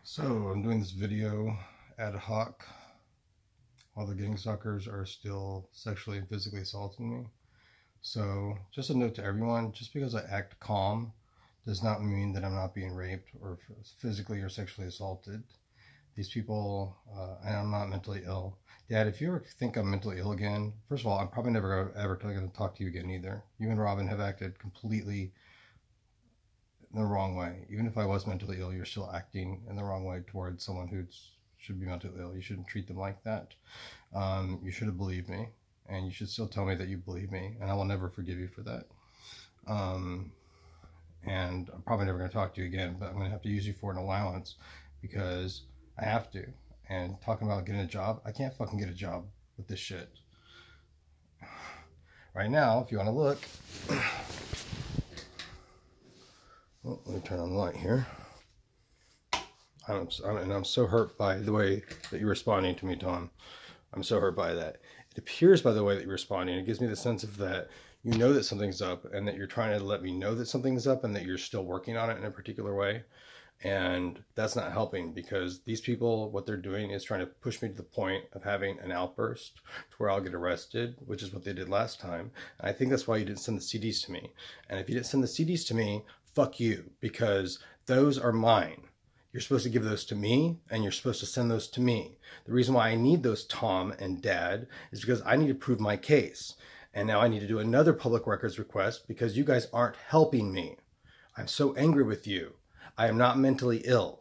So I'm doing this video ad hoc while the gang stalkers are still sexually and physically assaulting me. So just a note to everyone, just because I act calm does not mean that I'm not being raped or physically or sexually assaulted. These people, and I'm not mentally ill. Dad, if you ever think I'm mentally ill again, first of all, I'm probably never ever going to talk to you again either. You and Robin have acted completely in the wrong way. Even if I was mentally ill, you're still acting in the wrong way towards someone who should be mentally ill. You shouldn't treat them like that. You should have believed me, and you should still tell me that you believe me, and I will never forgive you for that. And I'm probably never going to talk to you again, but I'm going to have to use you for an allowance because I have to. And talking about getting a job, I can't fucking get a job with this shit. Right now, if you want to look, well, let me turn on the light here. I'm so hurt by the way that you're responding to me, Tom. I'm so hurt by that. It appears by the way that you're responding, it gives me the sense of that you know that something's up and that you're trying to let me know that something's up and that you're still working on it in a particular way. And that's not helping, because these people, what they're doing is trying to push me to the point of having an outburst to where I'll get arrested, which is what they did last time. And I think that's why you didn't send the CDs to me. And if you didn't send the CDs to me, fuck you, because those are mine. You're supposed to give those to me, and you're supposed to send those to me. The reason why I need those, Tom and Dad, is because I need to prove my case. And now I need to do another public records request because you guys aren't helping me. I'm so angry with you. I am not mentally ill.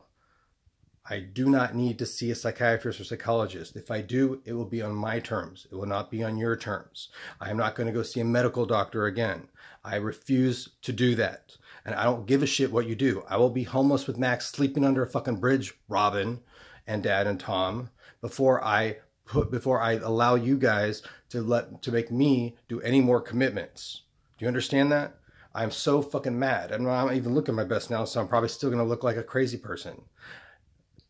I do not need to see a psychiatrist or psychologist. If I do, it will be on my terms. It will not be on your terms. I am not going to go see a medical doctor again. I refuse to do that. And I don't give a shit what you do. I will be homeless with Max sleeping under a fucking bridge, Robin and Dad and Tom, before I allow you guys to make me do any more commitments. Do you understand that? I'm so fucking mad. I'm not even looking my best now, so I'm probably still going to look like a crazy person.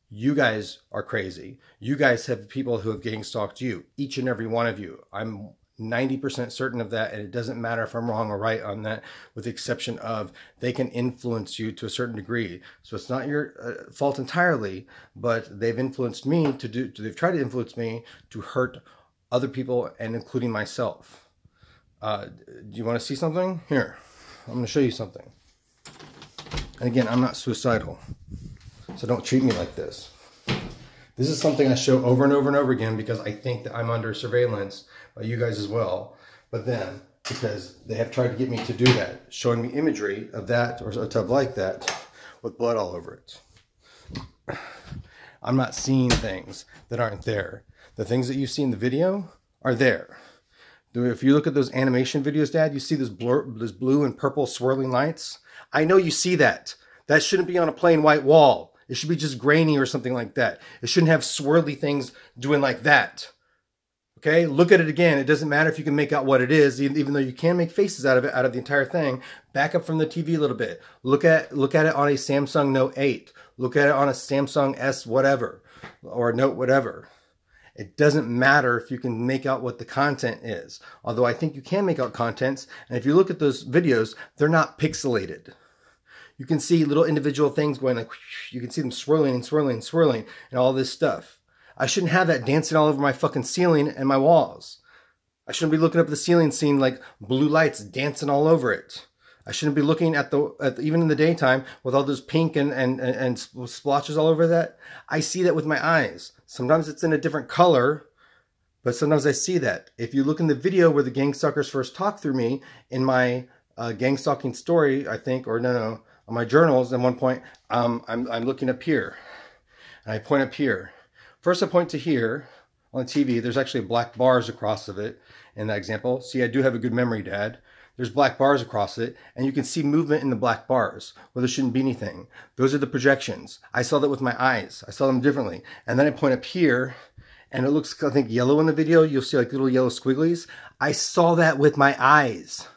You guys are crazy. You guys have people who have gang stalked you, each and every one of you. I'm 90% certain of that, and it doesn't matter if I'm wrong or right on that, with the exception of they can influence you to a certain degree. So it's not your fault entirely, but they've influenced me they've tried to influence me to hurt other people, and including myself. Do you want to see something? Here, I'm going to show you something. And again, I'm not suicidal, so don't treat me like this. This is something I show over and over and over again because I think that I'm under surveillance by you guys as well. But then, because they have tried to get me to do that, showing me imagery of that or a tub like that with blood all over it. I'm not seeing things that aren't there. The things that you see in the video are there. If you look at those animation videos, Dad, you see this blue and purple swirling lights. I know you see that. That shouldn't be on a plain white wall. It should be just grainy or something like that. It shouldn't have swirly things doing like that. Okay, look at it again. It doesn't matter if you can make out what it is, even though you can make faces out of it, out of the entire thing. Back up from the TV a little bit. Look at it on a Samsung Note 8. Look at it on a Samsung S whatever, or Note whatever. It doesn't matter if you can make out what the content is. Although I think you can make out contents, and if you look at those videos, they're not pixelated. You can see little individual things going like, you can see them swirling and swirling and swirling and all this stuff. I shouldn't have that dancing all over my fucking ceiling and my walls. I shouldn't be looking up at the ceiling seeing like blue lights dancing all over it. I shouldn't be looking at even in the daytime with all those pink and splotches all over that. I see that with my eyes. Sometimes it's in a different color, but sometimes I see that. If you look in the video where the gang stalkers first talked through me in my gang stalking story, I think, or no, on my journals, at one point, I'm looking up here, and I point up here. First, I point to here on the TV. There's actually black bars across of it in that example. See, I do have a good memory, Dad. There's black bars across it, and you can see movement in the black bars where there shouldn't be anything. Those are the projections. I saw that with my eyes. I saw them differently. And then I point up here, and it looks, I think, yellow in the video. You'll see like little yellow squigglies. I saw that with my eyes.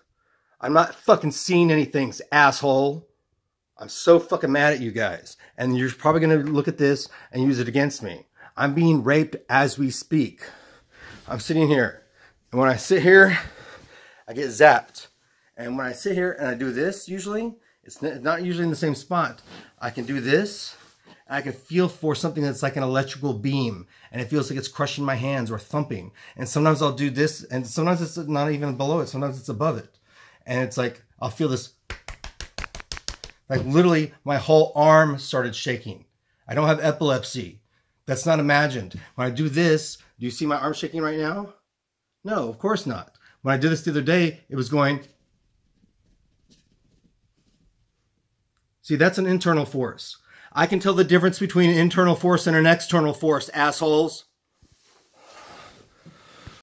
I'm not fucking seeing anything, asshole. I'm so fucking mad at you guys. And you're probably going to look at this and use it against me. I'm being raped as we speak. I'm sitting here. And when I sit here, I get zapped. And when I sit here and I do this, usually, it's not usually in the same spot. I can do this, and I can feel for something that's like an electrical beam, and it feels like it's crushing my hands or thumping. And sometimes I'll do this, and sometimes it's not even below it. Sometimes it's above it. And it's like, I'll feel this, like literally my whole arm started shaking. I don't have epilepsy. That's not imagined. When I do this, do you see my arm shaking right now? No, of course not. When I did this the other day, it was going. See, that's an internal force. I can tell the difference between an internal force and an external force, assholes.